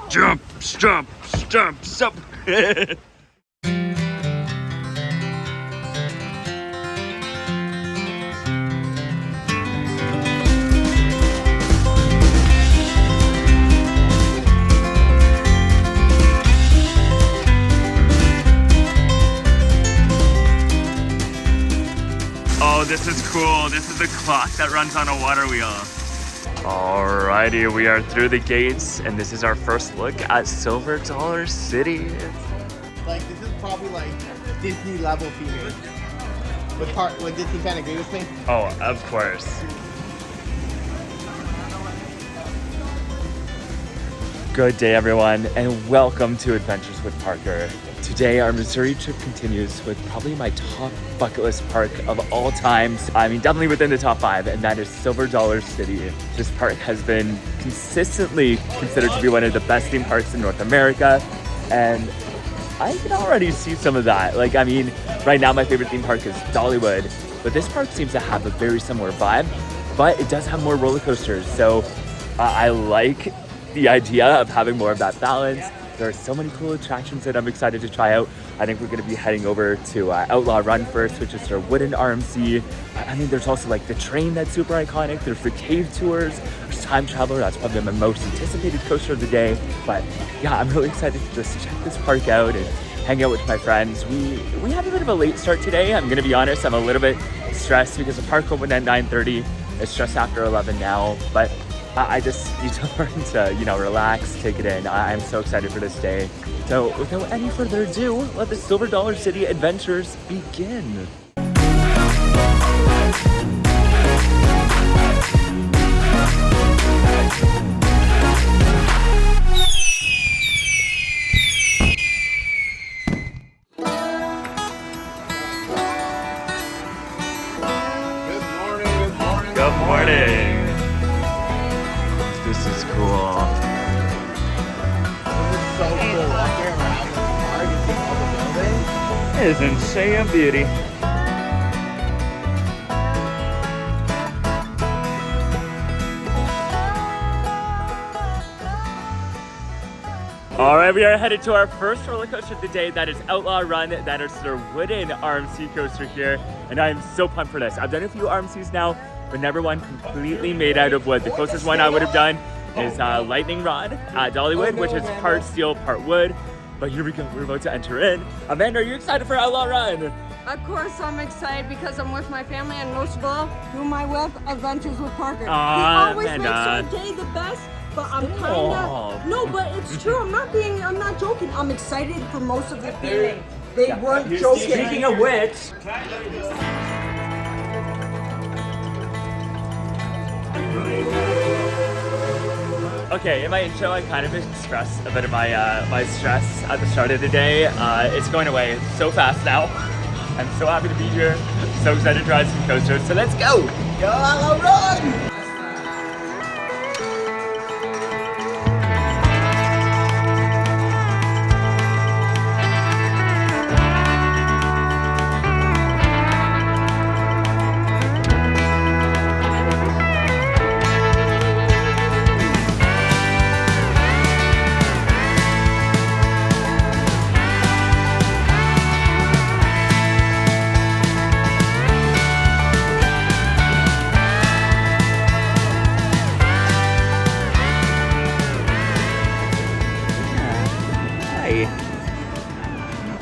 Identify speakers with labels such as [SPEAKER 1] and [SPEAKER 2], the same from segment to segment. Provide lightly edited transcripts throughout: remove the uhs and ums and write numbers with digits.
[SPEAKER 1] Jump, stomp, stomp, stomp. Oh, this is cool. This is the clock that runs on a water wheel. Alrighty, we are through the gates, and this is our first look at Silver Dollar City.
[SPEAKER 2] Like, this is probably like Disney level feeling. Would Disney fan agree with me?
[SPEAKER 1] Oh, of course. Good day, everyone, and welcome to Adventures with Parker. Today, our Missouri trip continues with probably my top bucket list park of all times. I mean, definitely within the top 5, and that is Silver Dollar City. This park has been consistently considered to be one of the best theme parks in North America, and I can already see some of that. Like, I mean, right now my favorite theme park is Dollywood, but this park seems to have a very similar vibe, but it does have more roller coasters, so I like the idea of having more of that balance. There are so many cool attractions that I'm excited to try out. I think we're going to be heading over to Outlaw Run first, which is their wooden RMC. I mean, there's also like the train that's super iconic. There's the cave tours. There's Time Traveler. That's probably my most anticipated coaster of the day. But yeah, I'm really excited to just check this park out and hang out with my friends. We have a bit of a late start today. I'm going to be honest. I'm a little bit stressed because the park opened at 9:30. It's just after 11 now. But I just need to learn to, relax, take it in. I'm so excited for this day. So without any further ado, let the Silver Dollar City adventures begin. Good morning. This is cool.
[SPEAKER 2] This is so cool walking around the park and seeing all the buildings.
[SPEAKER 1] It is insane beauty. All right, we are headed to our first roller coaster of the day. That is Outlaw Run. That is their wooden RMC coaster here, and I am so pumped for this. I've done a few RMCs now, but never one completely made out of wood. The closest one I would have done is Lightning Rod at Dollywood, which is part steel, part wood. But here we go, we're about to enter in. Amanda, are you excited for Outlaw Run?
[SPEAKER 3] Of course I'm excited because I'm with my family, and most of all, who am I with? Adventures with Parker. He always makes our day the best, but I'm kinda... No, but it's true, I'm not joking. I'm excited for most of the feeling. They weren't joking.
[SPEAKER 1] Speaking of which... Okay, in my intro, I kind of expressed a bit of my my stress at the start of the day. It's going away so fast now. I'm so happy to be here. So excited to ride some coasters. So let's go!
[SPEAKER 2] Go Outlaw Run!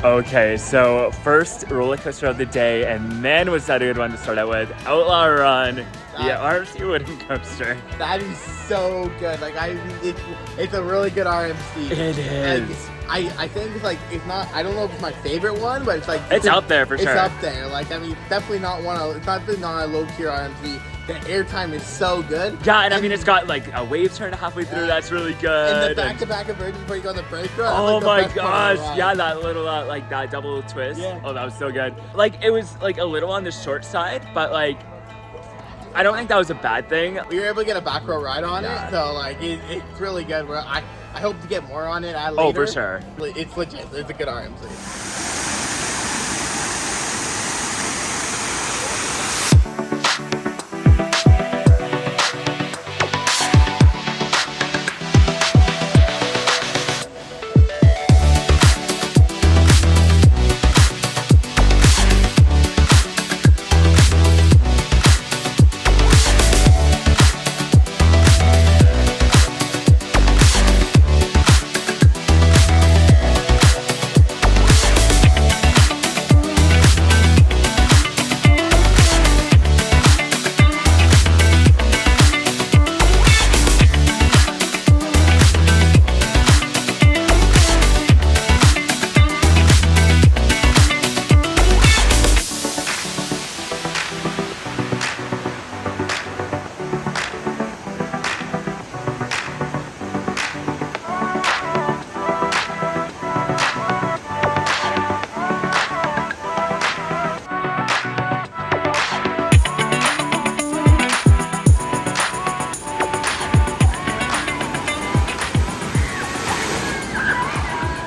[SPEAKER 1] Okay, so first roller coaster of the day, and man, was that a good one to start out with. Outlaw Run, the RMC wooden coaster.
[SPEAKER 2] That is so good. Like, it's a really good RMC.
[SPEAKER 1] It is.
[SPEAKER 2] Like, I think it's like, it's not, I don't know if it's my favorite one, but it's like...
[SPEAKER 1] It's up there for sure.
[SPEAKER 2] It's up there. Like, I mean, definitely not it's definitely not a low tier RMC. The airtime is so good.
[SPEAKER 1] Yeah, and I mean, it's got like a wave turn halfway through. That's really good.
[SPEAKER 2] And the back-to-back inversion before you go on the break run.
[SPEAKER 1] Oh my gosh. Yeah, that little, like that double twist. Yeah. Oh, that was so good. Like, it was like a little on the short side, but like, I don't think that was a bad thing.
[SPEAKER 2] We were able to get a back row ride on it, so like, it's really good. I hope to get more on it later.
[SPEAKER 1] Oh, for sure.
[SPEAKER 2] It's legit. It's a good RMC.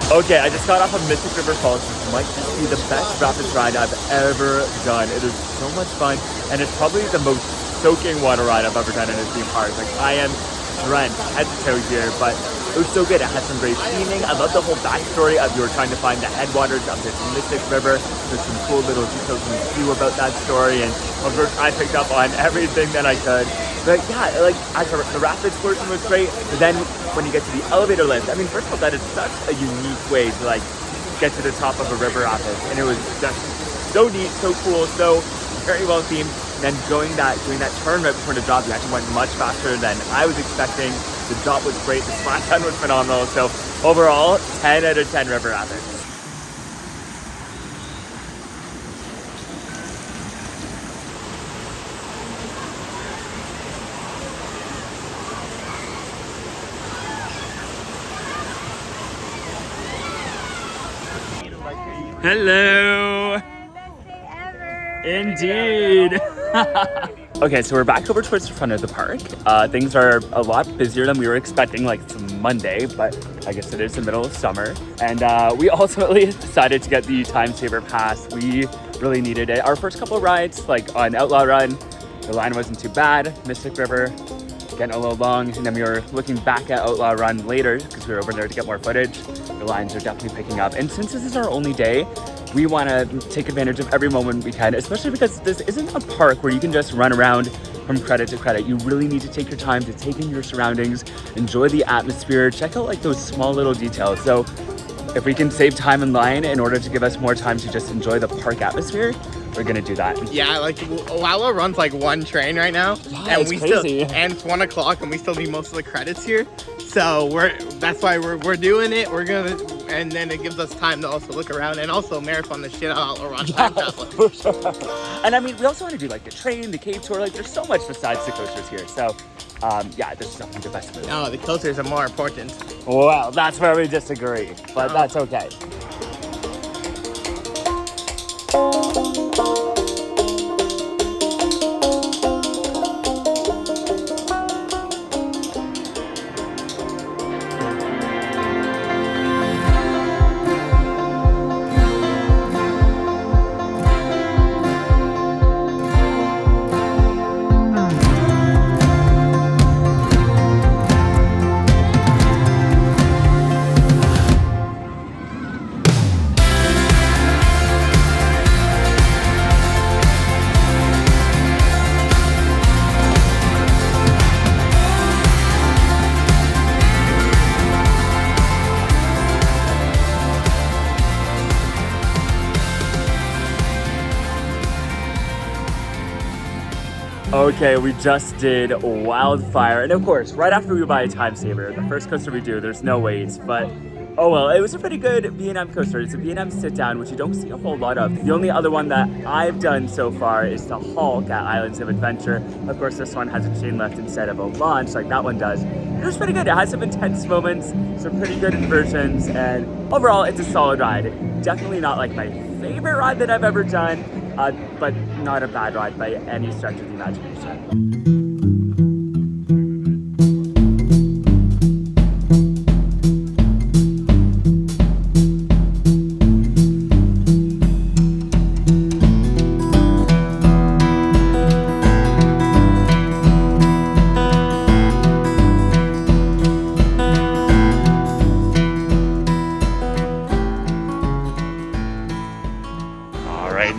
[SPEAKER 1] Okay, I just got off of Mystic River Falls. This might just be the best rapids ride I've ever done. It is so much fun, and it's probably the most soaking water ride I've ever done in a theme park. Like, I am drenched head to toe here, but it was so good. It had some great theming. I love the whole backstory of you were trying to find the headwaters of this Mystic River. There's some cool little details we do about that story, and of course I picked up on everything that I could. But yeah, like, the rapids portion was great, but then when you get to the elevator lift, I mean, first of all, that is such a unique way to like get to the top of a river rapids, and it was just so neat, so cool, so very well themed. And then doing that turn right before the drop, you actually went much faster than I was expecting. The drop was great, the splashdown was phenomenal. So overall, 10 out of 10 river rapids. Hello. Indeed. Okay, so we're back over towards the front of the park. Things are a lot busier than we were expecting, like it's Monday, but I guess it is the middle of summer. And we ultimately decided to get the Time Saver Pass. We really needed it. Our first couple of rides, like on Outlaw Run, the line wasn't too bad. Mystic River, getting a little long. And then we were looking back at Outlaw Run later because we were over there to get more footage. The lines are definitely picking up. And since this is our only day, we want to take advantage of every moment we can, especially because this isn't a park where you can just run around from credit to credit. You really need to take your time to take in your surroundings, enjoy the atmosphere, check out like those small little details. So if we can save time in line in order to give us more time to just enjoy the park atmosphere, we're gonna do that.
[SPEAKER 2] Yeah, like Outlaw runs like one train right now,
[SPEAKER 1] yeah,
[SPEAKER 2] and it's 1 o'clock, and we still need most of the credits here. So that's why we're doing it. We're gonna, and then it gives us time to also look around and also marathon the shit out of Outlaw Run.
[SPEAKER 1] Yeah, for sure. And I mean, we also want to do like the train, the cave tour. Like, there's so much besides the coasters here. So, yeah, this is definitely the best move.
[SPEAKER 2] No, the coasters are more important.
[SPEAKER 1] Well, that's where we disagree, but that's okay. Okay, we just did Wildfire, and of course, right after we buy a Time Saver, the first coaster we do, there's no waits, but oh well, it was a pretty good B&M coaster. It's a B&M sit-down, which you don't see a whole lot of. The only other one that I've done so far is the Hulk at Islands of Adventure. Of course, this one has a chain lift instead of a launch like that one does. It was pretty good. It has some intense moments, some pretty good inversions, and overall, it's a solid ride. Definitely not like my favorite ride that I've ever done, but not a bad ride by any stretch of the imagination.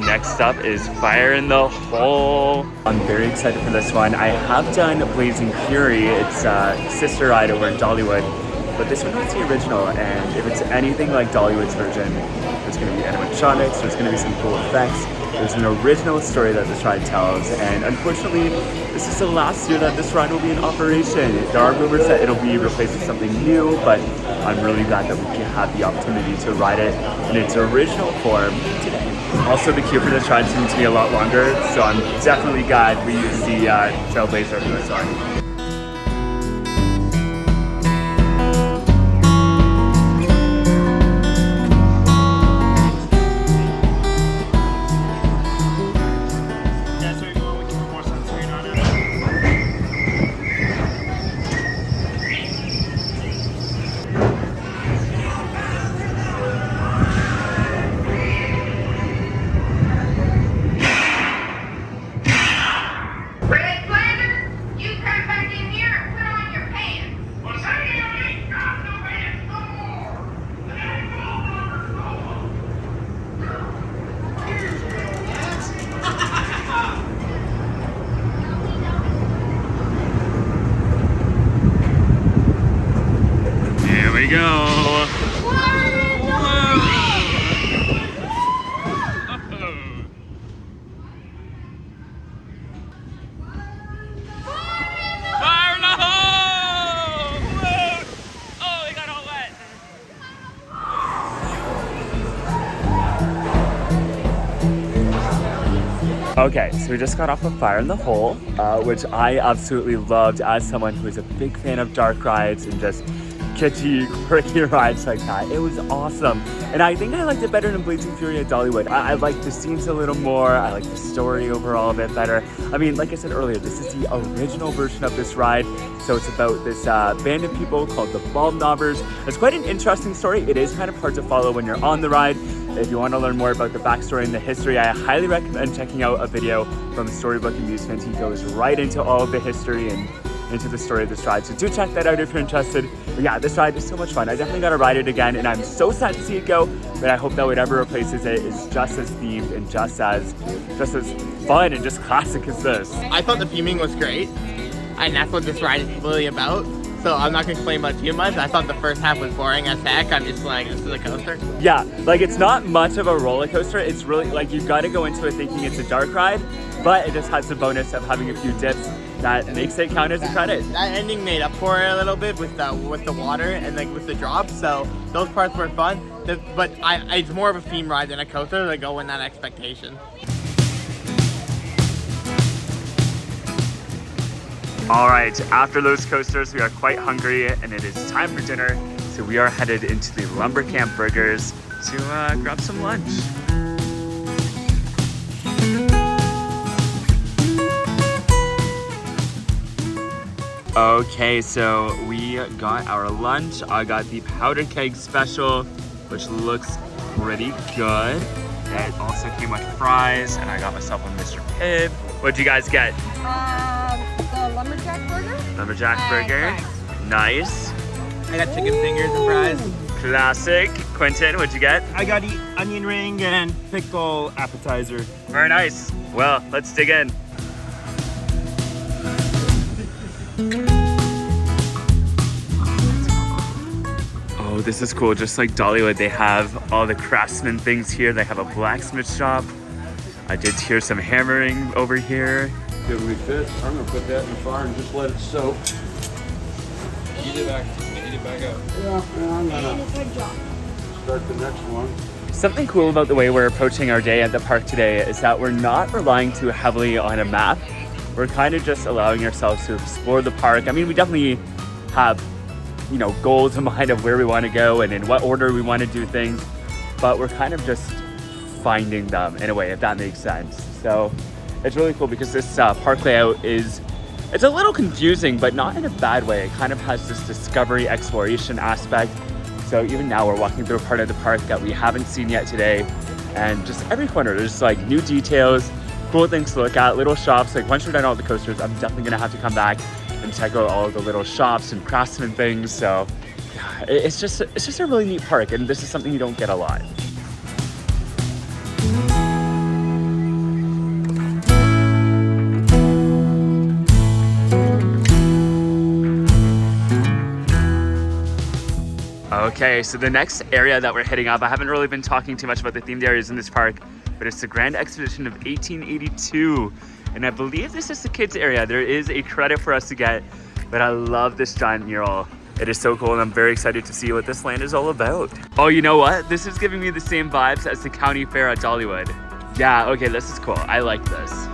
[SPEAKER 1] Next up is Fire in the Hole. I'm very excited for this one. I have done Blazing Fury. It's sister ride over in Dollywood, but this one is the original, and if it's anything like Dollywood's version, there's going to be animatronics, there's going to be some cool effects. There's an original story that this ride tells, and unfortunately, this is the last year that this ride will be in operation. There are rumors that it'll be replaced with something new, but I'm really glad that we can have the opportunity to ride it in its original form today. Also, the queue for this ride seems to be a lot longer, so I'm definitely glad we used the Trailblazer for this one. we go. Fire in the hole! Woo! Oh, they got all wet. Okay, so we just got off of Fire in the Hole, which I absolutely loved as someone who is a big fan of dark rides and just kitschy, quirky rides like that. It was awesome. And I think I liked it better than Blazing Fury at Dollywood. I liked the scenes a little more. I liked the story overall a bit better. I mean, like I said earlier, this is the original version of this ride. So it's about this band of people called the Bald Knobbers. It's quite an interesting story. It is kind of hard to follow when you're on the ride. If you want to learn more about the backstory and the history, I highly recommend checking out a video from Storybook Amusement. He goes right into all of the history and into the story of this ride. So do check that out if you're interested. But yeah, this ride is so much fun. I definitely got to ride it again, and I'm so sad to see it go, but I hope that whatever replaces it is just as themed and just as fun and just classic as this.
[SPEAKER 2] I thought the theming was great, and that's what this ride is really about. So I'm not gonna complain about too much. I thought the first half was boring as heck. I'm just like, this is a coaster.
[SPEAKER 1] Yeah, like it's not much of a roller coaster. It's really like you've got to go into it thinking it's a dark ride, but it just has the bonus of having a few dips that makes it count as a credit.
[SPEAKER 2] That ending made up for it a little bit with the water and like with the drops. So those parts were fun. But it's more of a theme ride than a coaster to go in that expectation.
[SPEAKER 1] All right, after those coasters, we are quite hungry and it is time for dinner. So we are headed into the Lumber Camp Burgers to grab some lunch. Okay, so we got our lunch. I got the powder keg special, which looks pretty good. It also came with fries, and I got myself a Mr. Pibb. What'd you guys get?
[SPEAKER 3] The lumberjack burger.
[SPEAKER 1] Lumberjack burger.
[SPEAKER 3] Fries.
[SPEAKER 1] Nice.
[SPEAKER 2] I got chicken fingers and fries.
[SPEAKER 1] Classic. Quentin, what'd you get?
[SPEAKER 4] I got onion ring and pickle appetizer.
[SPEAKER 1] Very nice. Well, let's dig in. Oh, this is cool. Just like Dollywood, they have all the craftsman things here. They have a blacksmith shop. I did hear some hammering over here.
[SPEAKER 5] Did we fit? I'm gonna put that in the fire and just let it soak.
[SPEAKER 6] Heat it back up.
[SPEAKER 5] Yeah, I'm gonna start the next one.
[SPEAKER 1] Something cool about the way we're approaching our day at the park today is that we're not relying too heavily on a map. We're kind of just allowing ourselves to explore the park. I mean, we definitely have, you know, goals in mind of where we want to go and in what order we want to do things, but we're kind of just finding them in a way, if that makes sense. So it's really cool because this park layout it's a little confusing, but not in a bad way. It kind of has this discovery exploration aspect. So even now we're walking through a part of the park that we haven't seen yet today, and just every corner there's like new details, cool things to look at, little shops. Like once we're done all the coasters, I'm definitely gonna have to come back and check out all of the little shops and craftsman things. So yeah, it's just a really neat park, and this is something you don't get a lot. Okay, so the next area that we're hitting up, I haven't really been talking too much about the themed areas in this park, but it's the Grand Exposition of 1882. And I believe this is the kids area. There is a credit for us to get, but I love this giant mural. It is so cool, and I'm very excited to see what this land is all about. Oh, you know what? This is giving me the same vibes as the county fair at Dollywood. Yeah, okay, this is cool. I like this.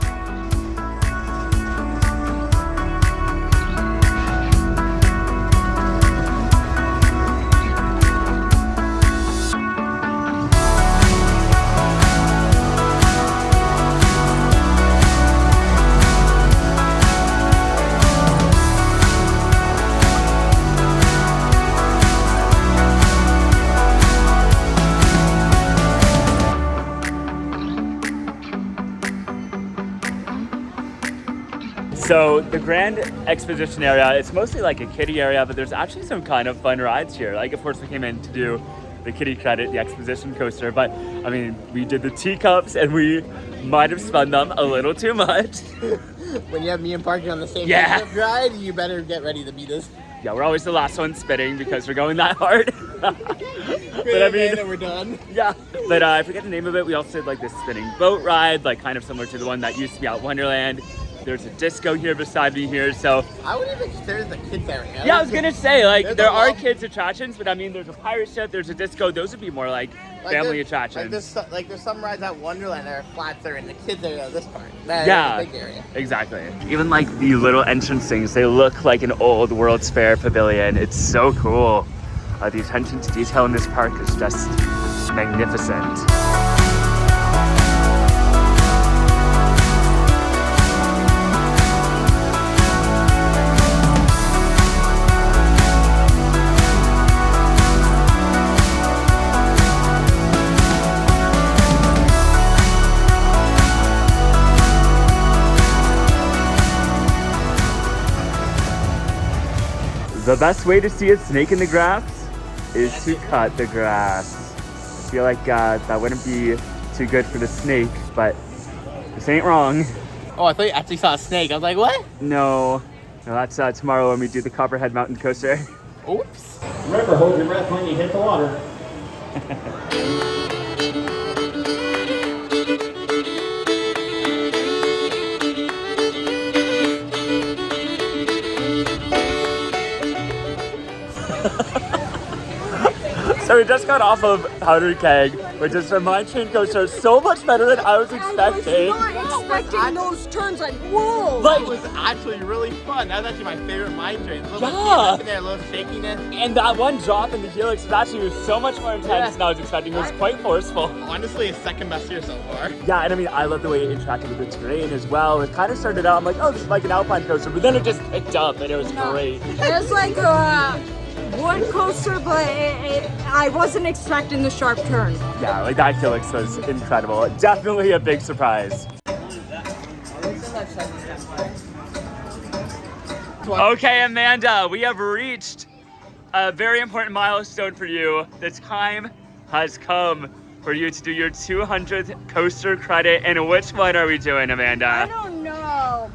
[SPEAKER 1] So the Grand Exposition area, it's mostly like a kiddie area, but there's actually some kind of fun rides here. Like, of course, we came in to do the kiddie credit, the Exposition coaster, but I mean, we did the teacups and we might have spun them a little too much.
[SPEAKER 2] When you have me and Parker on the same
[SPEAKER 1] Yeah.
[SPEAKER 2] ride, you better get ready to beat us.
[SPEAKER 1] Yeah, we're always the last one spinning because we're going that hard. But I mean,
[SPEAKER 2] and we're done.
[SPEAKER 1] yeah. But I forget the name of it. We also did like this spinning boat ride, like kind of similar to the one that used to be out Wonderland. There's a disco here beside me here, so.
[SPEAKER 2] I would even consider this a kids area.
[SPEAKER 1] Yeah, I was gonna say, like,
[SPEAKER 2] There's
[SPEAKER 1] there
[SPEAKER 2] a
[SPEAKER 1] are
[SPEAKER 2] lot-
[SPEAKER 1] kids attractions, but I mean, there's a pirate ship, there's a disco, those would be more like family attractions.
[SPEAKER 2] There's some rides at Wonderland that are flats that are in the kids area of this part. That
[SPEAKER 1] Yeah,
[SPEAKER 2] is the big area.
[SPEAKER 1] exactly. Even like the little entrance things, they look like an old World's Fair pavilion. It's so cool. The attention to detail in this park is just magnificent. The best way to see a snake in the grass is to cut the grass. I feel like that wouldn't be too good for the snake, but this ain't wrong.
[SPEAKER 2] Oh, I thought you actually saw a snake. I was like, what?
[SPEAKER 1] No, that's tomorrow when we do the Copperhead Mountain Coaster.
[SPEAKER 2] Oops.
[SPEAKER 5] Remember, hold your breath when you hit the water.
[SPEAKER 1] So we just got off of Powder Keg, which is a mine train coaster, so much better than I was expecting.
[SPEAKER 3] I was not expecting those turns, like, whoa!
[SPEAKER 1] Like,
[SPEAKER 2] It was actually really fun. That was actually my favorite mine train. A little
[SPEAKER 1] Yeah.
[SPEAKER 2] bit there, a little shakiness.
[SPEAKER 1] and that one drop in the helix was actually so much more intense than I was expecting. It was quite forceful.
[SPEAKER 2] Honestly, it's second best here so far.
[SPEAKER 1] Yeah, and I mean, I love the way it interacted with the terrain as well. It kind of started out, I'm like, oh, this is like an alpine coaster, but then it just picked up and it was great.
[SPEAKER 3] It was like a wood coaster, but I wasn't expecting the sharp turn.
[SPEAKER 1] Yeah, like that helix was incredible. Definitely a big surprise. Okay, Amanda, we have reached a very important milestone for you. The time has come for you to do your 200th coaster credit. And which one are we doing,
[SPEAKER 3] I
[SPEAKER 1] Amanda?
[SPEAKER 3] don't know.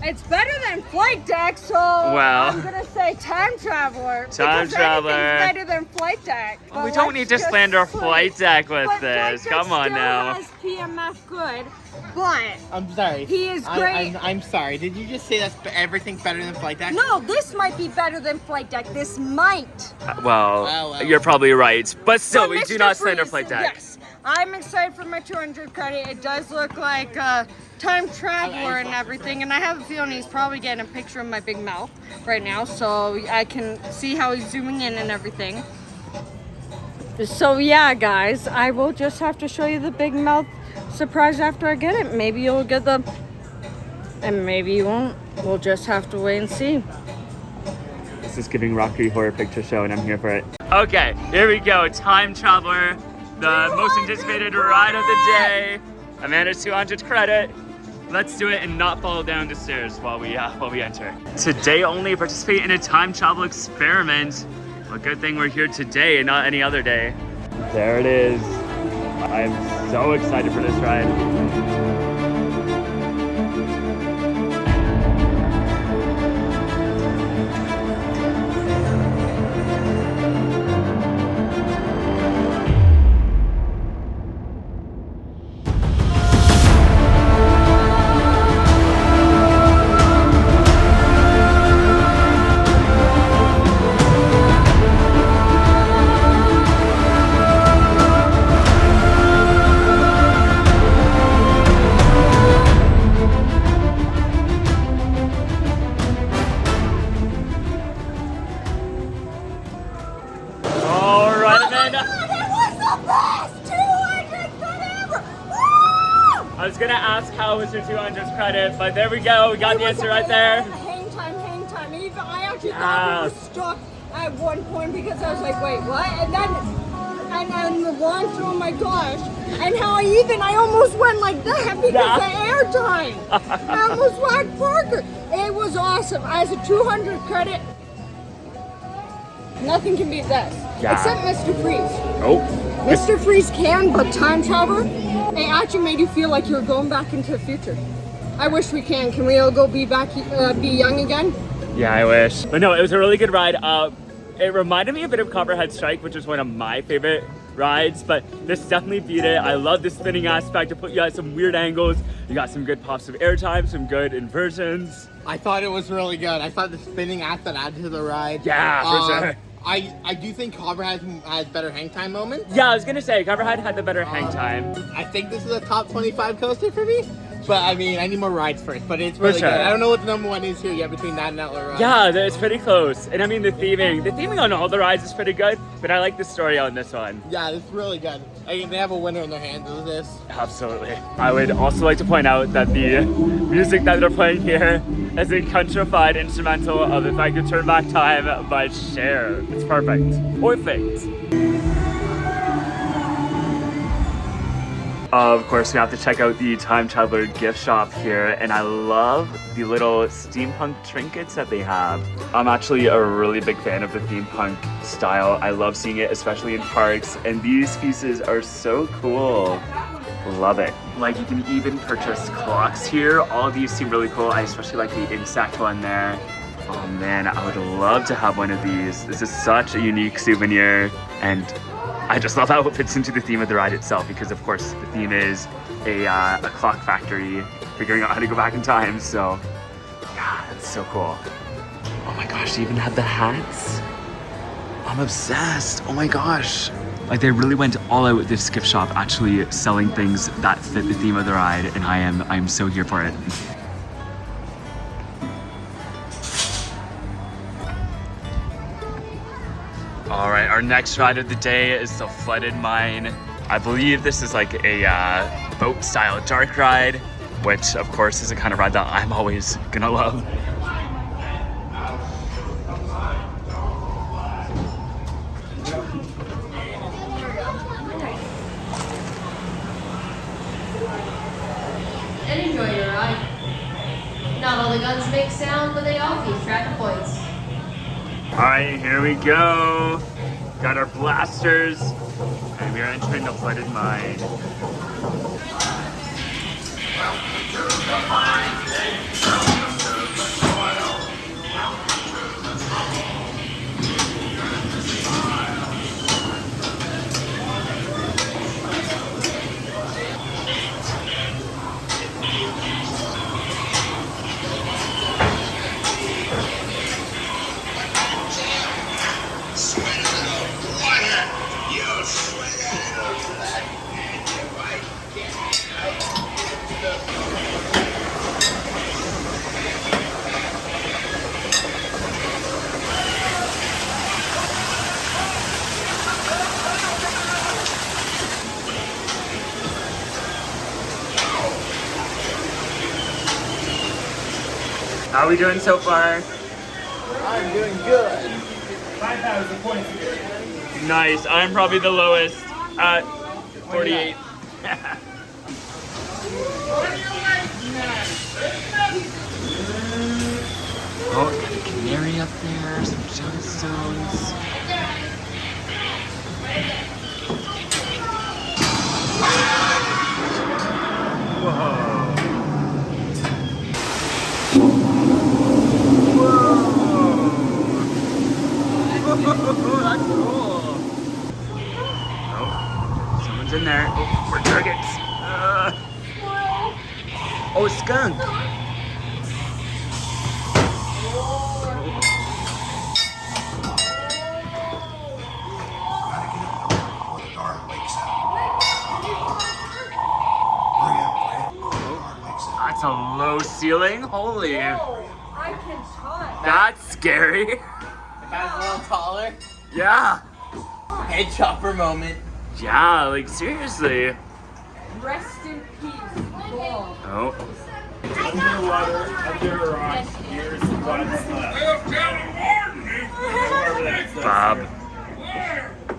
[SPEAKER 3] It's better than Flight Deck, so
[SPEAKER 1] Well.
[SPEAKER 3] I'm gonna say Time Traveler.
[SPEAKER 1] Time
[SPEAKER 3] because
[SPEAKER 1] Traveler.
[SPEAKER 3] anything's better than Flight Deck. But
[SPEAKER 1] We don't
[SPEAKER 3] let's
[SPEAKER 1] need to
[SPEAKER 3] just
[SPEAKER 1] slander
[SPEAKER 3] say-
[SPEAKER 1] Flight Deck with
[SPEAKER 3] but
[SPEAKER 1] this.
[SPEAKER 3] Flight Deck
[SPEAKER 1] Come on
[SPEAKER 3] still
[SPEAKER 1] now.
[SPEAKER 3] has PMF good, but
[SPEAKER 2] I'm sorry.
[SPEAKER 3] He is great.
[SPEAKER 2] I'm sorry. Did you just say that's everything's better than Flight Deck?
[SPEAKER 3] no, this might be better than Flight Deck. This might.
[SPEAKER 1] Well, you're probably right. But still,
[SPEAKER 3] But
[SPEAKER 1] we do
[SPEAKER 3] Mr.
[SPEAKER 1] not slander
[SPEAKER 3] Freeze,
[SPEAKER 1] Flight Deck.
[SPEAKER 3] Yes, I'm excited for my 200 credit. It does look like Time Traveler and everything, and I have a feeling he's probably getting a picture of my big mouth right now, so I can see how he's zooming in and everything. So yeah, guys, I will just have to show you the big mouth surprise after I get it. Maybe you'll get the, and maybe you won't. We'll just have to wait and see.
[SPEAKER 1] This is giving Rocky Horror Picture Show, and I'm here for it. Okay, here we go. Time Traveler, the most anticipated ride of the day. Amanda's 200th credit. Let's do it and not fall down the stairs while we enter. Today only, participate in a time travel experiment. Well, good thing we're here today and not any other day. There it is. I'm so excited for this ride. All right, Amanda.
[SPEAKER 3] That was the best 200 credit ever! Woo!
[SPEAKER 1] I was gonna ask how was your 200th credit, but there we go. We got the answer right there.
[SPEAKER 3] Hang time. Even I actually thought we were stuck at one point because I was like, wait, what? And then the launch, oh my gosh. And how I almost went like that because of air time. I almost whacked Parker. It was awesome. As a 200 credit, nothing can beat this.
[SPEAKER 1] Yeah.
[SPEAKER 3] Except Mr. Freeze.
[SPEAKER 1] Oh.
[SPEAKER 3] Mr. Freeze can, but Time Traveler, it actually made you feel like you're going back into the future. I wish we can. Can we all go be young again?
[SPEAKER 1] Yeah, I wish. But no, it was a really good ride. It reminded me a bit of Copperhead Strike, which is one of my favorite rides, but this definitely beat it. I love the spinning aspect to put you at some weird angles. You got some good pops of airtime, some good inversions.
[SPEAKER 2] I thought it was really good. I thought the spinning aspect added to the ride.
[SPEAKER 1] Yeah, for sure.
[SPEAKER 2] I do think Copperhead has better hang time moments.
[SPEAKER 1] Yeah, I was gonna say, Copperhead had the better hang time.
[SPEAKER 2] I think this is a top 25 coaster for me. But I mean, I need more rides first, but it's really
[SPEAKER 1] sure.
[SPEAKER 2] good. I don't know what the number one is here yet between that and Outlaw Run.
[SPEAKER 1] Yeah, it's pretty close. And I mean, the theming on all the rides is pretty good, but I like the story on this one.
[SPEAKER 2] Yeah, it's really good. I mean, they have a winner in their hands with this.
[SPEAKER 1] Absolutely. I would also like to point out that the music that they're playing here is a countrified instrumental of If I Could Turn Back Time by Cher. It's perfect. Perfect. Of course, we have to check out the Time Traveler gift shop here, and I love the little steampunk trinkets that they have. I'm actually a really big fan of the steampunk style. I love seeing it, especially in parks, and these pieces are so cool. Love it. Like, you can even purchase clocks here. All of these seem really cool. I especially like the insect one there. Oh man, I would love to have one of these. This is such a unique souvenir, and I just love how it fits into the theme of the ride itself, because of course the theme is a clock factory figuring out how to go back in time. So yeah, that's so cool. Oh my gosh, they even have the hats. I'm obsessed. Oh my gosh. Like, they really went all out with this gift shop, actually selling things that fit the theme of the ride, and I am so here for it. All right, our next ride of the day is the Flooded Mine. I believe this is like a boat style dark ride, which of course is a kind of ride that I'm always gonna love.
[SPEAKER 7] And enjoy your ride. Not all the guns make sound, but they all keep track of points.
[SPEAKER 1] All right, here we go. Got our blasters, and we are entering the Flooded Mine. How are we doing so far?
[SPEAKER 2] I'm doing good.
[SPEAKER 4] 5,000 points.
[SPEAKER 1] Nice. I'm probably the lowest at 48. Oh, got a canary up there, some gemstones. Whoa. That's cool. Oh, someone's in there. Oh, more targets. Oh, a skunk. That's a low ceiling. Holy.
[SPEAKER 3] I can touch.
[SPEAKER 1] That's scary.
[SPEAKER 2] The guy's a little taller.
[SPEAKER 1] Yeah.
[SPEAKER 2] Head chopper moment.
[SPEAKER 1] Yeah, like seriously.
[SPEAKER 3] Rest in peace, Bull.
[SPEAKER 1] Oh.
[SPEAKER 4] Under water, under a rock, here's what's left. Whoever that's left.
[SPEAKER 1] Bob.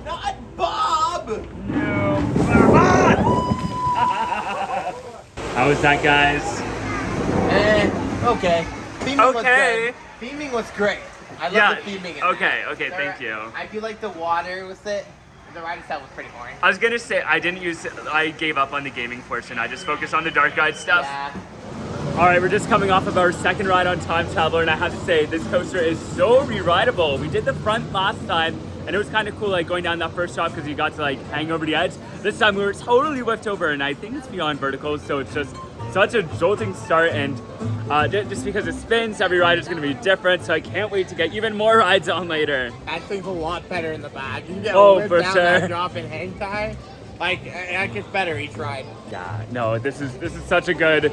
[SPEAKER 2] Not Bob!
[SPEAKER 1] No. How was that, guys?
[SPEAKER 2] Okay. Theming was
[SPEAKER 1] Okay.
[SPEAKER 2] good. Theming was great. I love
[SPEAKER 1] Yeah.
[SPEAKER 2] the theming in
[SPEAKER 1] Okay.
[SPEAKER 2] there.
[SPEAKER 1] Okay. Thank you.
[SPEAKER 2] I feel like the water with it, the ride itself was pretty boring.
[SPEAKER 1] I was gonna say I gave up on the gaming portion. I just focused on the dark ride stuff.
[SPEAKER 2] Yeah.
[SPEAKER 1] All right, we're just coming off of our second ride on Time Traveler, and I have to say, this coaster is so re-rideable. We did the front last time, and it was kind of cool, like going down that first drop because you got to like hang over the edge. This time we were totally whipped over, and I think it's beyond vertical, so it's just such a jolting start, and just because it spins, every ride is going to be different, so I can't wait to get even more rides on later.
[SPEAKER 2] That thing's a lot better in the back. You can get
[SPEAKER 1] Oh,
[SPEAKER 2] whipped
[SPEAKER 1] for
[SPEAKER 2] down
[SPEAKER 1] sure.
[SPEAKER 2] that drop and hang time. Like it gets better each ride.
[SPEAKER 1] Yeah, no, this is such a good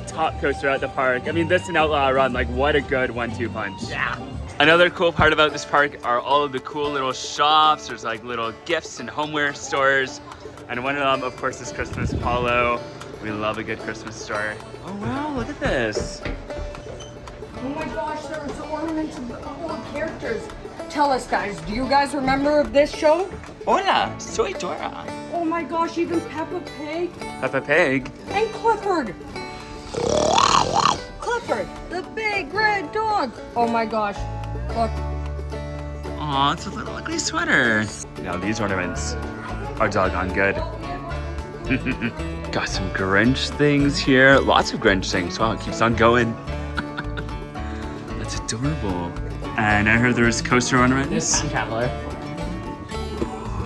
[SPEAKER 1] top coaster at the park. I mean, this and Outlaw Run, like what a good 1-2 punch.
[SPEAKER 2] Yeah.
[SPEAKER 1] Another cool part about this park are all of the cool little shops. There's like little gifts and homeware stores. And one of them, of course, is Christmas Polo. We love a good Christmas store. Oh wow, look at this.
[SPEAKER 3] Oh my gosh, there's ornaments of old characters. Tell us, guys, do you guys remember this show?
[SPEAKER 1] Hola, soy Dora.
[SPEAKER 3] Oh my gosh, even Peppa Pig
[SPEAKER 1] Peppa Pig.
[SPEAKER 3] and Clifford. Clifford, the big red dog. Oh my gosh, look.
[SPEAKER 1] Aw, it's a little ugly sweater. Now these ornaments are doggone good. Got some Grinch things here. Lots of Grinch things. Wow, it keeps on going. That's adorable. And I heard there's coaster ornaments.
[SPEAKER 2] Traveler.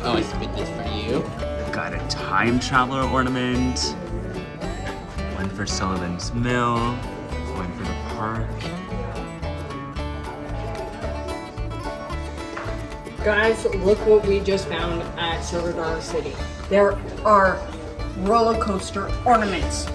[SPEAKER 2] Oh, I spit this for you.
[SPEAKER 1] Got a time traveler ornament. One for Sullivan's Mill. One for the park.
[SPEAKER 3] Guys, look what we just found at Silver City. There are roller coaster ornaments.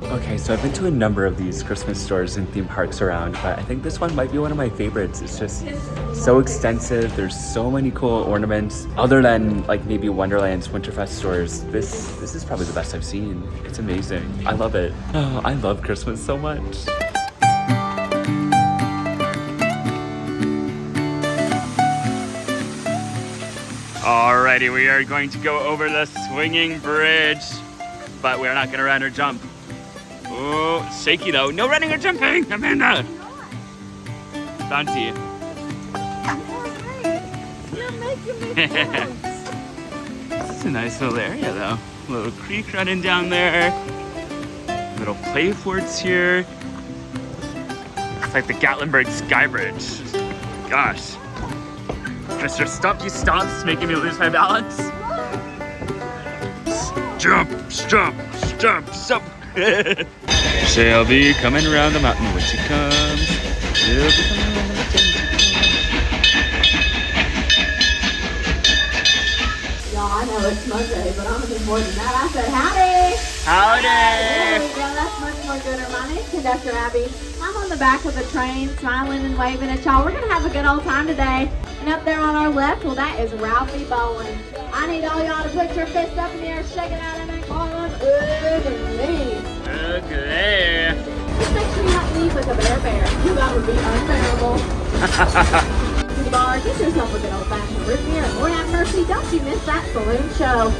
[SPEAKER 1] Okay, so I've been to a number of these Christmas stores and theme parks around, but I think this one might be one of my favorites. It's just so extensive. There's so many cool ornaments. Other than like maybe Wonderland's Winterfest stores, this is probably the best I've seen. It's amazing. I love it. Oh, I love Christmas so much. Alrighty, we are going to go over the swinging bridge, but we're not gonna run or jump. Oh, shaky though. No running or jumping, Amanda. Bouncy.
[SPEAKER 3] You're making me
[SPEAKER 1] This is a nice little area though. A little creek running down there. Little play forts here. It's like the Gatlinburg Sky Bridge. Gosh. Mr. Stompy-Stomp's making me lose my balance. Jump, stomp, stomp, stomp. She'll be coming around the mountain when she comes. She'll be coming around the mountain when she comes.
[SPEAKER 8] Y'all, I know it's Monday, but I'm gonna do more than that. I said howdy.
[SPEAKER 1] Howdy.
[SPEAKER 8] There we go. That's much more gooder. My name's Conductor Abby. I'm on the back of the train, smiling and waving at y'all. We're gonna have a good old time today. And up there on our left, well, that is Ralphie Bowen. I need all y'all to put your fist up in the air, shake it out, and make all of ugly.
[SPEAKER 1] Okay.
[SPEAKER 8] Just make sure you not leave like a bear. That would be unbearable. To the bar, get yourself a good old-fashioned root beer, and Lord have mercy, don't you miss that saloon show.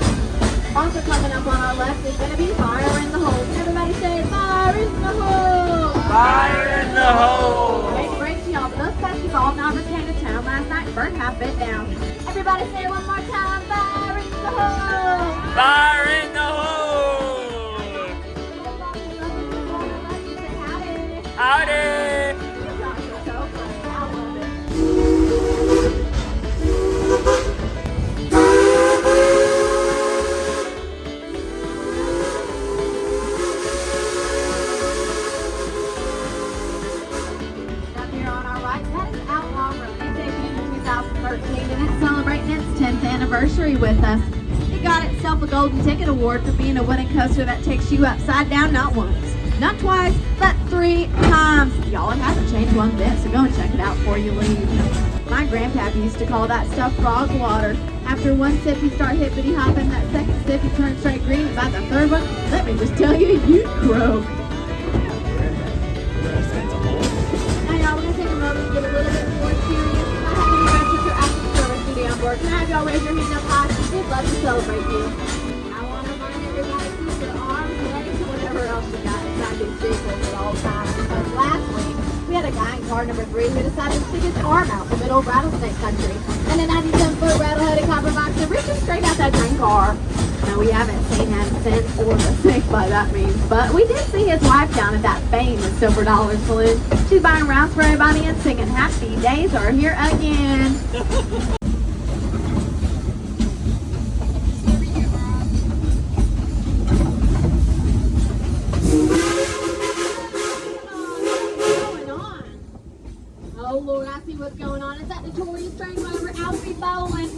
[SPEAKER 8] Also coming up on our left is going to be Fire in the Hole. Everybody say, Fire in the Hole!
[SPEAKER 1] Fire in the hole!
[SPEAKER 8] I hate to break to y'all, but those pesky ball knobbers came to town last night and burned half it down. Everybody say it one more time, Fire in the Hole!
[SPEAKER 1] Fire in the hole! Howdy!
[SPEAKER 8] Up here on our right, that is Outlaw Run. It debuted in 2013 and it's celebrating its 10th anniversary with us. It got itself a Golden Ticket Award for being a winning coaster that takes you upside down not once, not twice, but 3 times. Y'all, it hasn't changed one bit, so go and check it out before you leave. My grandpappy used to call that stuff frog water. After one sip, you start hippity hopping. That second sip, you turn straight green. And by the third one, let me just tell you, you croak. Now, y'all, we're gonna take a moment to get a little bit more serious. I have any friends with your active service duty on board. Can I have y'all raise your hands up high? We'd love to celebrate you. I want to remind everybody to keep your arms, legs, and whatever else you got inside these vehicles at all times. Because last week, we had a guy in car number 3 who decided to stick his arm out in the middle of rattlesnake country. And a 97-foot rattle-headed copper boxer reached him straight out that train car. Now, we haven't seen him since or the sick by that means, but we did see his wife down at that famous Silver Dollar Saloon. She's buying rounds for everybody and singing Happy Days Are Here Again. Oh Lord, I see what's going on. It's that notorious train robber Alfie Bowen.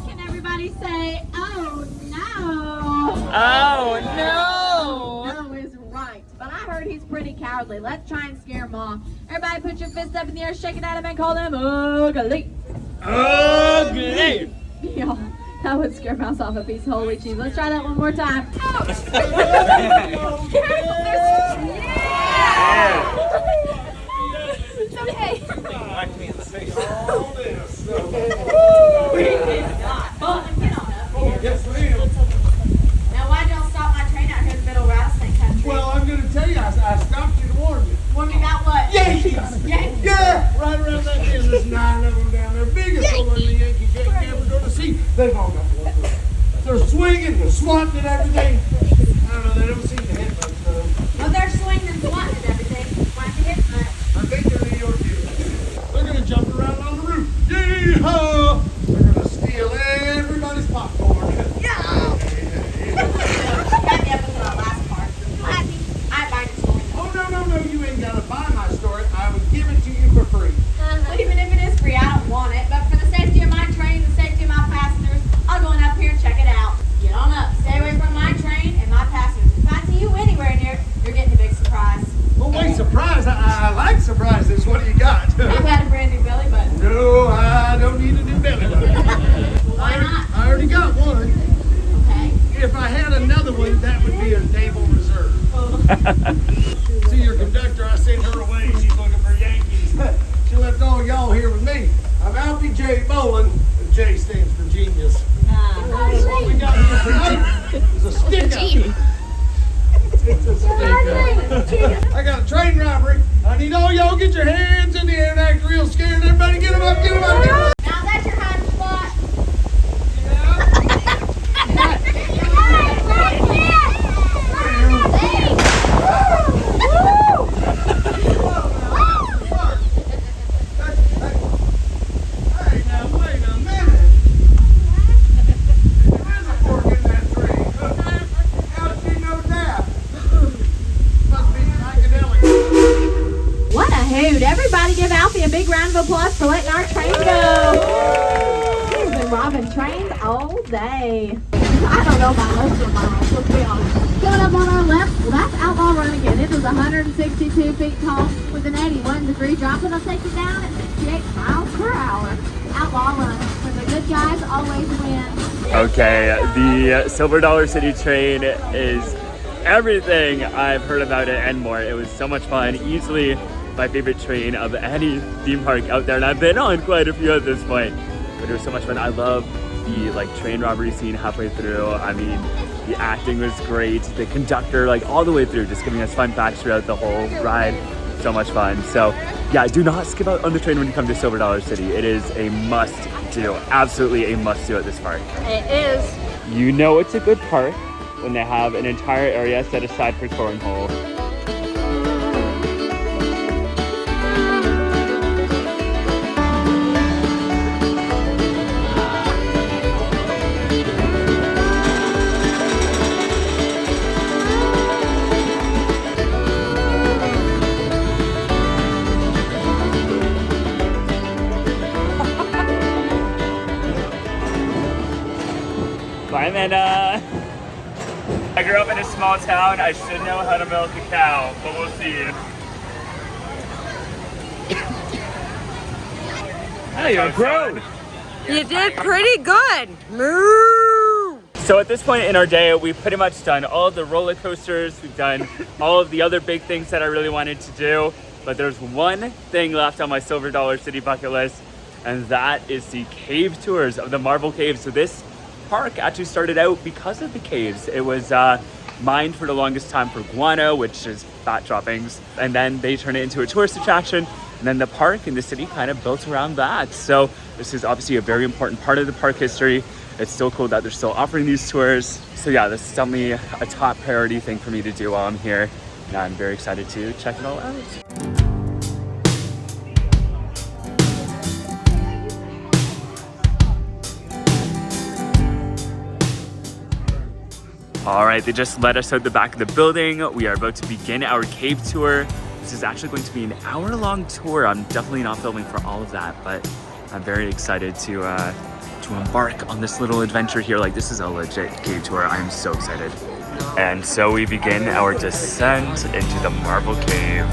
[SPEAKER 8] Can everybody say, oh no?
[SPEAKER 1] Oh no!
[SPEAKER 8] No is right, but I heard he's pretty cowardly. Let's try and scare him off. Everybody put your fists up in the air, shake it at him, and call them ugly.
[SPEAKER 1] Ugly!
[SPEAKER 8] Yo, that would scare mouse off a piece of holy cheese. Let's try that one more time. It's okay.
[SPEAKER 6] Whack me in the face.
[SPEAKER 5] All this.
[SPEAKER 8] We did not. But get on up here.
[SPEAKER 5] Yes, ma'am.
[SPEAKER 8] Now, why'd y'all stop my train out here in the middle of rattlesnake country?
[SPEAKER 5] Well, I'm going to tell you, I stopped you to warn you.
[SPEAKER 8] Warn me about what?
[SPEAKER 5] Yankees!
[SPEAKER 8] Yankees?
[SPEAKER 5] Yeah, right around that bend. There's 9 of them down there. Biggest one the Yankees you ain't ever going to see. They've all got one. They're swinging, they're swatting and everything. I don't know, they don't seem to hit much, though.
[SPEAKER 8] Well, they're swinging and swatting and everything. Why don't you hit much?
[SPEAKER 5] I think they're New York Yankees. They're going to jump around on the roof. Yee-haw! They're going to steal everybody's popcorn.
[SPEAKER 8] Yeah! Got me up with our last part. Happy. I buy the story.
[SPEAKER 5] Oh, no, you ain't got to buy my story. I would give it to you for free.
[SPEAKER 8] Well, even if it is free, I don't want it. But for the safety of my train, the safety of my passengers, I'll go on up here and check it out. Get on up. Stay away from my train and my passengers. If I see you anywhere near, you're getting a big surprise.
[SPEAKER 5] Well, wait, surprise. I like surprises. What do you got?
[SPEAKER 8] I've had a brand new belly button.
[SPEAKER 5] No, I don't need a new belly button.
[SPEAKER 8] Why not?
[SPEAKER 5] I already got one.
[SPEAKER 8] Okay.
[SPEAKER 5] If I had another one, that would be a naval reserve. See, your conductor, I sent her away. She's looking for Yankees. She left all y'all here with me. I'm Alfie J. Bolin. And J stands for genius. What we got here tonight is a stick-up. It's a stick-up. I got a train robbery. I need all y'all get your hands in the air and act real scared. Everybody get them up, get them up, get them up.
[SPEAKER 8] Now that's your hiding spot.
[SPEAKER 5] Hey, now wait a minute. There's a fork in that tree. How'd she know that? Must be psychedelic.
[SPEAKER 8] What a hoot. Everybody give Alfie a big round of applause for letting our train go. He's been robbing trains all day. I don't know about most of miles, let's be honest. Coming up on our left, well, that's Outlaw Run again. It is 162 feet tall with an 81-degree drop. It'll take you down at 68 miles per hour. Outlaw Run, where the good guys always win.
[SPEAKER 1] Okay, the Silver Dollar City train is everything I've heard about it and more. It was so much fun. Easily my favorite train of any theme park out there, and I've been on quite a few at this point. But it was so much fun. I love the train robbery scene halfway through. I mean, the acting was great. The conductor, all the way through, just giving us fun facts throughout the whole ride. So much fun. So yeah, do not skip out on the train when you come to Silver Dollar City. It is a must do. Absolutely a must do at this park.
[SPEAKER 3] It is.
[SPEAKER 1] You know it's a good park when they have an entire area set aside for cornhole. Bye, Amanda. I grew up in a small town. I should know how to milk a cow, but we'll see. Hey, you're a pro.
[SPEAKER 3] You did pretty good. Moo!
[SPEAKER 1] So at this point in our day, we've pretty much done all of the roller coasters. We've done all of the other big things that I really wanted to do. But there's one thing left on my Silver Dollar City bucket list, and that is the cave tours of the Marble Caves. So this park actually started out because of the caves. It was mined for the longest time for guano, which is fat droppings. And then they turned it into a tourist attraction. And then the park and the city kind of built around that. So this is obviously a very important part of the park history. It's still cool that they're still offering these tours. So yeah, this is definitely a top priority thing for me to do while I'm here. And I'm very excited to check it all out. All right, they just let us out the back of the building. We are about to begin our cave tour. This is actually going to be an hour-long tour. I'm definitely not filming for all of that, but I'm very excited to embark on this little adventure here. Like, this is a legit cave tour. I'm so excited. And so we begin our descent into the Marble Cave.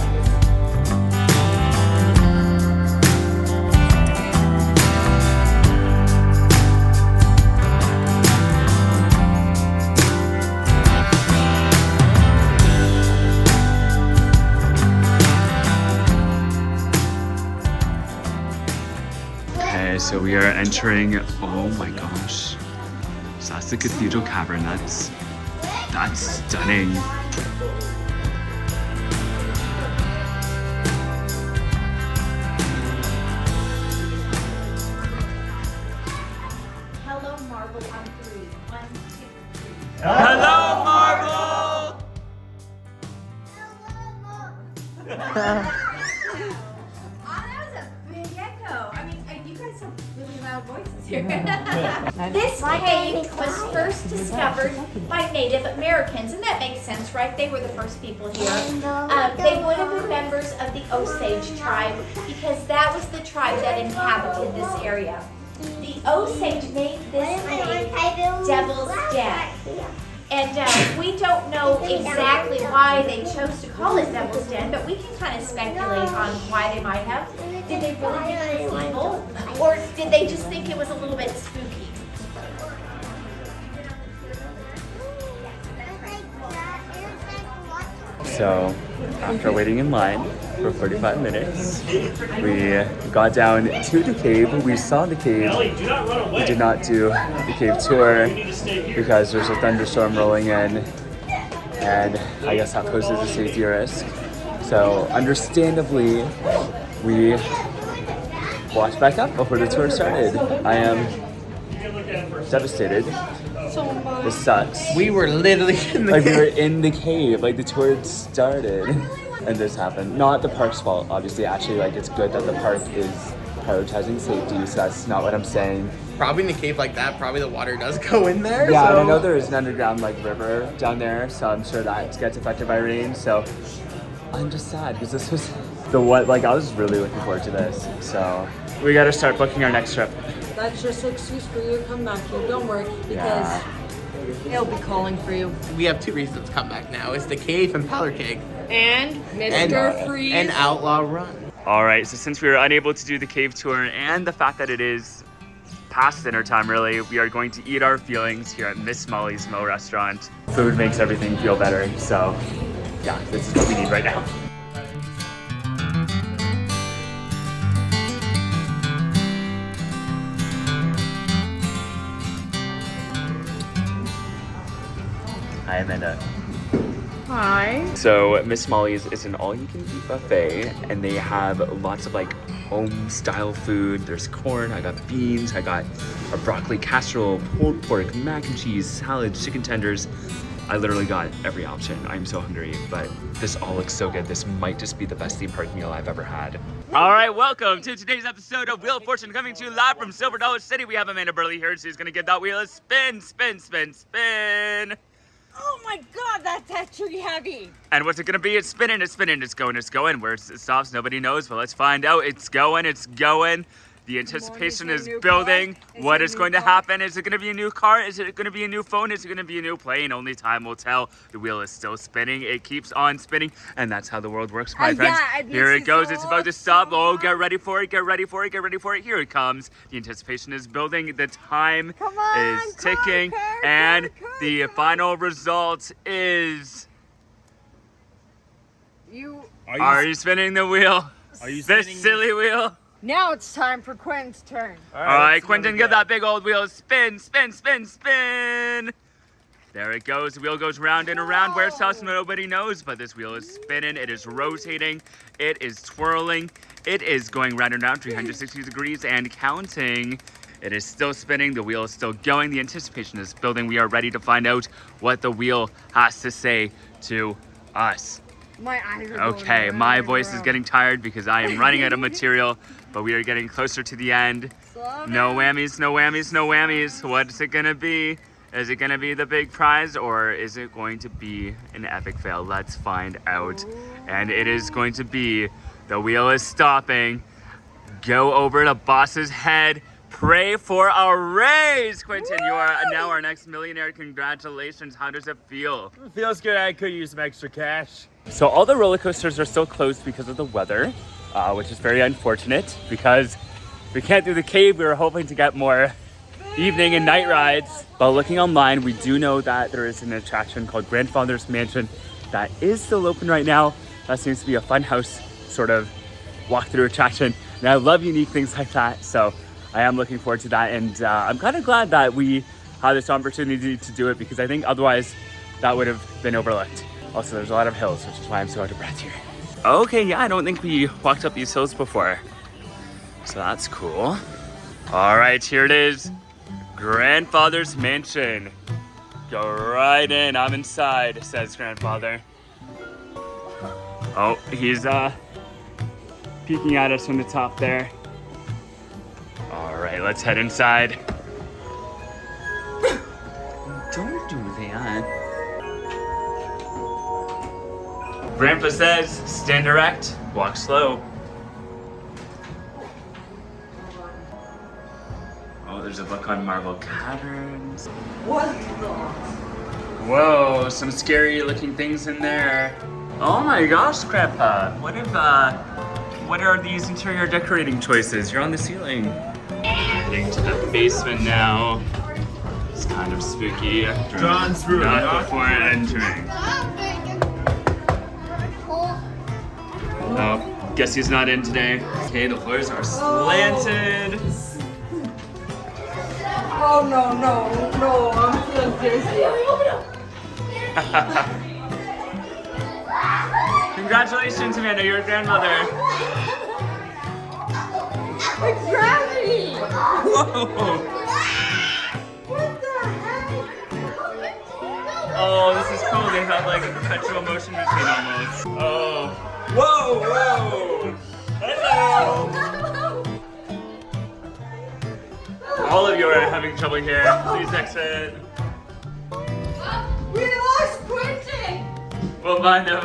[SPEAKER 1] So we are entering, oh my gosh. So that's the Cathedral Cavern. That's stunning.
[SPEAKER 8] Hello, Marble on 3. 1, 2, 3.
[SPEAKER 1] Hello, Marble!
[SPEAKER 8] This cave was first discovered by Native Americans, and that makes sense, right? They were the first people here. They would have been members of the Osage tribe because that was the tribe that inhabited this area. The Osage named this cave Devil's Den. And we don't know exactly why they chose to call it Devil's Den, but we can kind of speculate on why they might have. Did they really think it was evil? Or did they just think it was a little bit spooky?
[SPEAKER 1] So after waiting in line for 45 minutes, we got down to the cave. We saw the cave. We did not do the cave tour because there's a thunderstorm rolling in, and I guess that poses a safety risk. So understandably, we walked back up before the tour started. I am devastated. This sucks.
[SPEAKER 2] We were literally in the
[SPEAKER 1] Like,
[SPEAKER 2] cave.
[SPEAKER 1] we were in the cave, like the tour had started, and this happened. Not the park's fault, obviously. Actually, like, it's good that the park is prioritizing safety, so that's not what I'm saying.
[SPEAKER 2] Probably in a cave like that, probably the water does go in there.
[SPEAKER 1] Yeah,
[SPEAKER 2] so.
[SPEAKER 1] and I know there is an underground, like, river down there, so I'm sure that gets affected by rain, so I'm just sad, because this was the one, like, I was really looking forward to this, so we gotta start booking our next trip.
[SPEAKER 3] That's just an excuse for you to come back here. Don't worry, because he'll be calling for you.
[SPEAKER 2] We have 2 reasons to come back now. It's the cave and powder keg.
[SPEAKER 3] And Mr. Freeze.
[SPEAKER 2] And Outlaw Run.
[SPEAKER 1] All right, so since we were unable to do the cave tour and the fact that it is past dinner time, really, we are going to eat our feelings here at Miss Molly's Mill Restaurant. Food makes everything feel better, so yeah, this is what we need right now. Hi, Amanda.
[SPEAKER 3] Hi.
[SPEAKER 1] So Miss Molly's is an all-you-can-eat buffet, and they have lots of like home-style food. There's corn, I got beans, I got a broccoli casserole, pulled pork, mac and cheese, salad, chicken tenders. I literally got every option. I'm so hungry, but this all looks so good. This might just be the best theme park meal I've ever had. All right, welcome to today's episode of Wheel of Fortune, coming to you live from Silver Dollar City. We have Amanda Burley here. She's gonna give that wheel a spin, spin, spin, spin.
[SPEAKER 3] Oh my God, that's actually heavy.
[SPEAKER 1] And what's it gonna be? It's spinning, it's spinning, it's going, it's going. Where it stops, nobody knows, but let's find out. It's going, it's going. The anticipation is building. What is going to happen? Is it going to be a new car? Is it going to be a new phone? Is it going to be a new plane? Only time will tell. The wheel is still spinning. It keeps on spinning. And that's how the world works, my friends. Here it goes. It's about to stop. Oh, get ready for it. Get ready for it. Get ready for it. Here it comes. The anticipation is building. The time is ticking. And the final result is... Are you spinning the wheel?
[SPEAKER 4] Are you
[SPEAKER 1] This
[SPEAKER 4] spinning
[SPEAKER 1] silly wheel?
[SPEAKER 3] Now it's time for Quinn's turn.
[SPEAKER 1] All right, Quentin, get that big old wheel. Spin, spin, spin, spin. There it goes. The wheel goes round and around. Where it's tossed, nobody knows, but this wheel is spinning. It is rotating. It is twirling. It is going round and round, 360 degrees and counting. It is still spinning. The wheel is still going. The anticipation is building. We are ready to find out what the wheel has to say to us.
[SPEAKER 3] My eyes are
[SPEAKER 1] Okay,
[SPEAKER 3] going
[SPEAKER 1] my
[SPEAKER 3] round
[SPEAKER 1] voice
[SPEAKER 3] and
[SPEAKER 1] is getting tired because I am running out of material, but we are getting closer to the end. No whammies, no whammies, no whammies. What's it gonna be? Is it gonna be the big prize or is it going to be an epic fail? Let's find out. And it is going to be, the wheel is stopping. Go over to boss's head. Pray for a raise, Quentin. You are now our next millionaire. Congratulations. How does it feel?
[SPEAKER 4] It feels good. I could use some extra cash.
[SPEAKER 1] So all the roller coasters are still closed because of the weather, which is very unfortunate because we can't do the cave. We were hoping to get more evening and night rides. But looking online, we do know that there is an attraction called Grandfather's Mansion that is still open right now. That seems to be a fun house sort of walkthrough attraction. And I love unique things like that. So I am looking forward to that. And I'm kind of glad that we had this opportunity to do it because I think otherwise that would have been overlooked. Also, there's a lot of hills, which is why I'm so out of breath here. Okay, yeah, I don't think we walked up these hills before. So that's cool. All right, here it is. Grandfather's Mansion. Go right in, I'm inside, says Grandfather. Oh, he's peeking at us from the top there. All right, let's head inside. Don't do that. Grandpa says, stand erect, walk slow. Oh, there's a book on marble patterns.
[SPEAKER 3] What?
[SPEAKER 1] Whoa, some scary looking things in there. Oh my gosh, Grandpa. What are these interior decorating choices? You're on the ceiling. Heading to the basement now. It's kind of spooky.
[SPEAKER 4] Drawn through.
[SPEAKER 1] Not before entering. Oh, guess he's not in today. Okay, the floors are slanted.
[SPEAKER 3] Oh no, I'm feeling dizzy.
[SPEAKER 1] Congratulations, Amanda, you're a grandmother.
[SPEAKER 3] It's gravity!
[SPEAKER 1] Whoa.
[SPEAKER 3] What the heck?
[SPEAKER 1] Oh, this is cool. They have like a perpetual motion machine almost. Oh. Whoa, whoa! Hello! All of you are having trouble here. Please exit.
[SPEAKER 3] We lost Quentin!
[SPEAKER 1] We'll find him.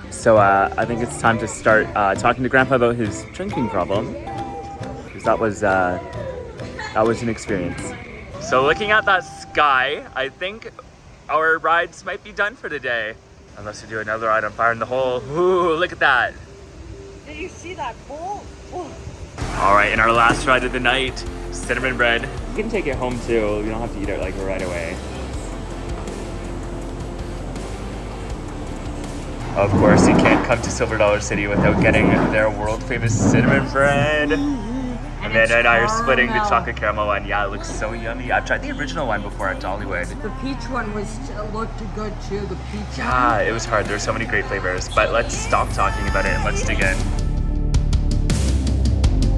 [SPEAKER 1] So I think it's time to start talking to Grandpa about his drinking problem. Because that was an experience. So looking at that sky, I think our rides might be done for today. Unless we do another ride on Fire in the Hole. Ooh, look at that.
[SPEAKER 3] Did you see that bowl? Oh.
[SPEAKER 1] All right, in our last ride of the night, cinnamon bread. You can take it home too. You don't have to eat it like right away. Of course, you can't come to Silver Dollar City without getting their world famous cinnamon bread. Amanda and I are splitting the chocolate caramel one. Yeah, it looks so yummy. I've tried the original one before at Dollywood.
[SPEAKER 3] The peach one looked good too. The peach.
[SPEAKER 1] Yeah, it was hard. There's so many great flavors. But let's stop talking about it and let's dig in.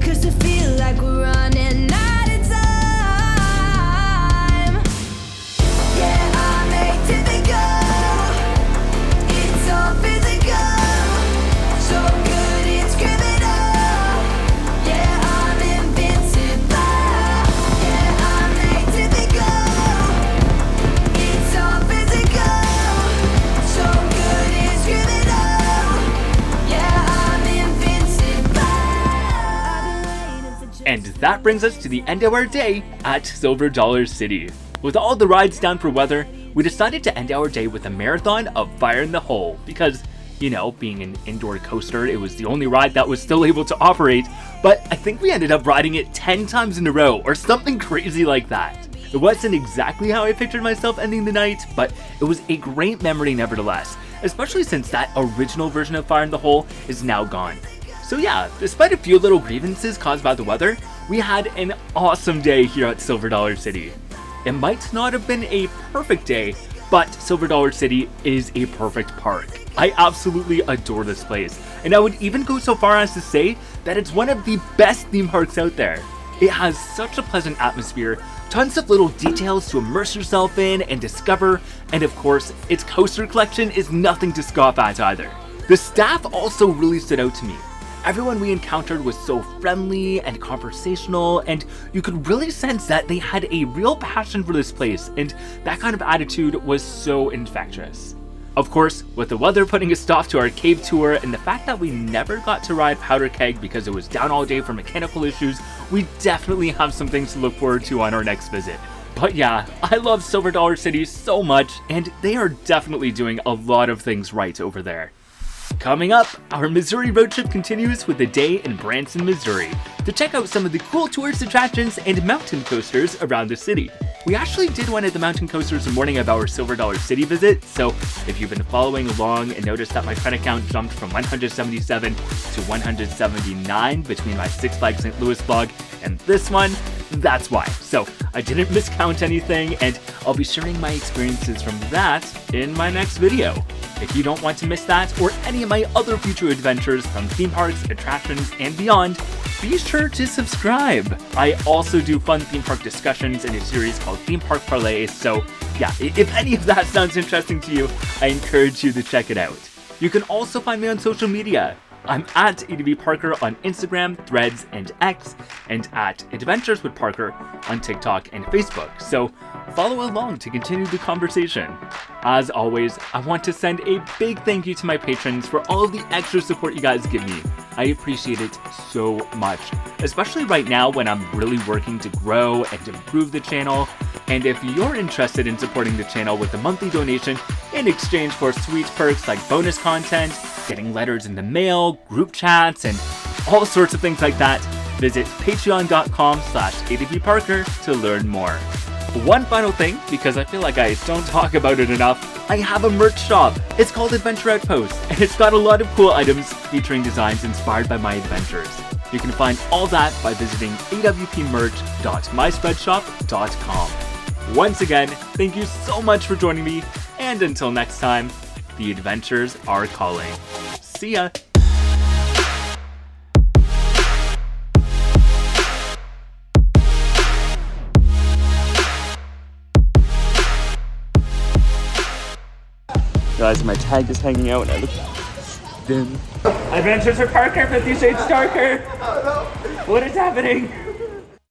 [SPEAKER 9] 'Cause I feel like we're running out of time. Yeah, I'm made to be go. It's all physical. So good, it's criminal. Yeah, I'm invincible. Yeah, I'm made to be go. It's all physical. So good, it's criminal. Yeah, I'm invincible.
[SPEAKER 1] that brings us to the end of our day at Silver Dollar City. With all the rides down for weather, we decided to end our day with a marathon of Fire in the Hole because, you know, being an indoor coaster, it was the only ride that was still able to operate, but I think we ended up riding it 10 times in a row or something crazy like that. It wasn't exactly how I pictured myself ending the night, but it was a great memory nevertheless, especially since that original version of Fire in the Hole is now gone. So yeah, despite a few little grievances caused by the weather, we had an awesome day here at Silver Dollar City. It might not have been a perfect day, but Silver Dollar City is a perfect park. I absolutely adore this place, and I would even go so far as to say that it's one of the best theme parks out there. It has such a pleasant atmosphere, tons of little details to immerse yourself in and discover, and of course, its coaster collection is nothing to scoff at either. The staff also really stood out to me. Everyone we encountered was so friendly and conversational, and you could really sense that they had a real passion for this place, and that kind of attitude was so infectious. Of course, with the weather putting a stop to our cave tour and the fact that we never got to ride Powder Keg because it was down all day for mechanical issues, we definitely have some things to look forward to on our next visit. But yeah, I love Silver Dollar City so much, and they are definitely doing a lot of things right over there. Coming up, our Missouri road trip continues with a day in Branson, Missouri, to check out some of the cool tourist attractions and mountain coasters around the city. We actually did one of the mountain coasters the morning of our Silver Dollar City visit, so if you've been following along and noticed that my credit count jumped from 177 to 179 between my Six Flags St. Louis vlog and this one, that's why. So I didn't miscount anything, and I'll be sharing my experiences from that in my next video. If you don't want to miss that or any of my other future adventures from theme parks, attractions, and beyond, be sure to subscribe. I also do fun theme park discussions in a series called Theme Park Parlay, so yeah, if any of that sounds interesting to you, I encourage you to check it out. You can also find me on social media. I'm at ADVParker on Instagram, Threads, and X, and at Adventures with Parker on TikTok and Facebook, so follow along to continue the conversation. As always, I want to send a big thank you to my patrons for all of the extra support you guys give me. I appreciate it so much, especially right now when I'm really working to grow and improve the channel. And if you're interested in supporting the channel with a monthly donation in exchange for sweet perks like bonus content, getting letters in the mail, group chats, and all sorts of things like that, visit patreon.com/ADVParker to learn more. One final thing, because I feel like I don't talk about it enough, I have a merch shop. It's called Adventure Outpost, and it's got a lot of cool items featuring designs inspired by my adventures. You can find all that by visiting awpmerch.myspreadshop.com. Once again, thank you so much for joining me, and until next time, the adventures are calling. See ya! Guys, my tag is hanging out and I look thin. Adventures with Parker, 50 Shades Darker! What is happening?